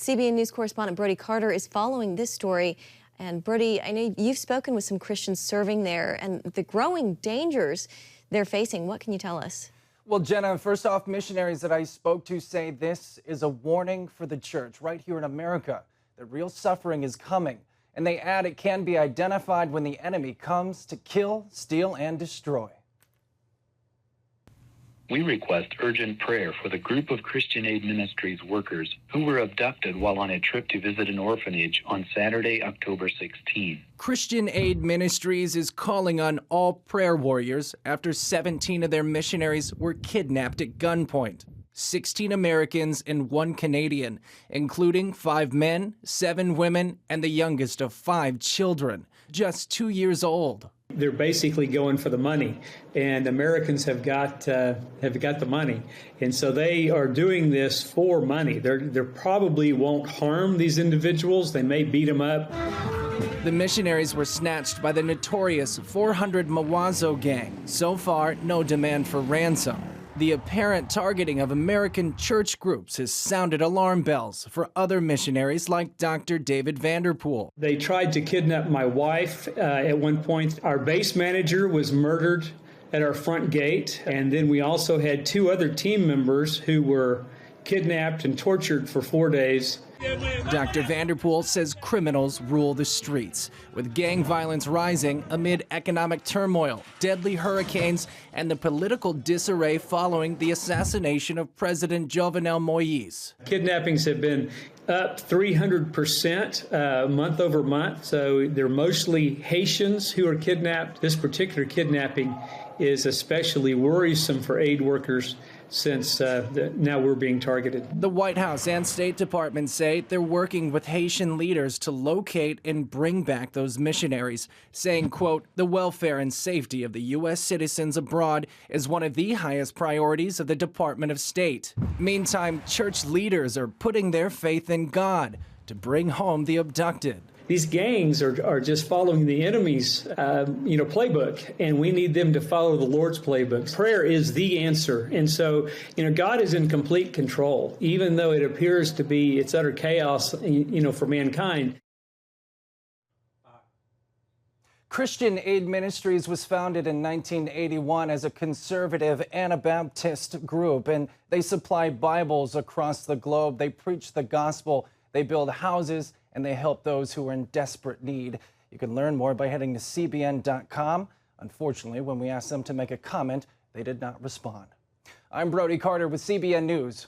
CBN News correspondent Brody Carter is following this story. And Brody, I know you've spoken with some Christians serving there and the growing dangers they're facing. What can you tell us? Well, Jenna, first off, missionaries that I spoke to say this is a warning for the church right here in America that real suffering is coming. And they add it can be identified when the enemy comes to kill, steal, and destroy. We request urgent prayer for the group of Christian Aid Ministries workers who were abducted while on a trip to visit an orphanage on Saturday, October 16. Christian Aid Ministries is calling on all prayer warriors after 17 of their missionaries were kidnapped at gunpoint. 16 Americans and 1 Canadian, including 5 men, 7 women, and the youngest of 5 children, just 2 years old. They're basically going for the money, and Americans have got the money, and so they are doing this for money. They probably won't harm these individuals. They may beat them up. The missionaries were snatched by the notorious 400 Mawazo gang. So far, no demand for ransom. The apparent targeting of American church groups has sounded alarm bells for other missionaries like Dr. David Vanderpool. They tried to kidnap my wife at one point. Our base manager was murdered at our front gate, and then we also had 2 other team members who were kidnapped and tortured for 4 days. Dr. Vanderpool says criminals rule the streets, with gang violence rising amid economic turmoil, deadly hurricanes, and the political disarray following the assassination of President Jovenel Moise. Kidnappings have been up 300% month over month, so they're mostly Haitians who are kidnapped. This particular kidnapping is especially worrisome for aid workers since now we're being targeted. The White House and State Department say they're working with Haitian leaders to locate and bring back those missionaries, saying, quote, the welfare and safety of the U.S. citizens abroad is one of the highest priorities of the Department of State. Meantime, church leaders are putting their faith in God to bring home the abducted. These gangs are just following the enemy's, playbook, and we need them to follow the Lord's playbook. Prayer is the answer, and so, God is in complete control, even though it appears to be it's utter chaos, for mankind. Christian Aid Ministries was founded in 1981 as a conservative Anabaptist group, and they supply Bibles across the globe. They preach the gospel, they build houses, and they help those who are in desperate need. You can learn more by heading to CBN.com. Unfortunately, when we asked them to make a comment, they did not respond. I'm Brody Carter with CBN News.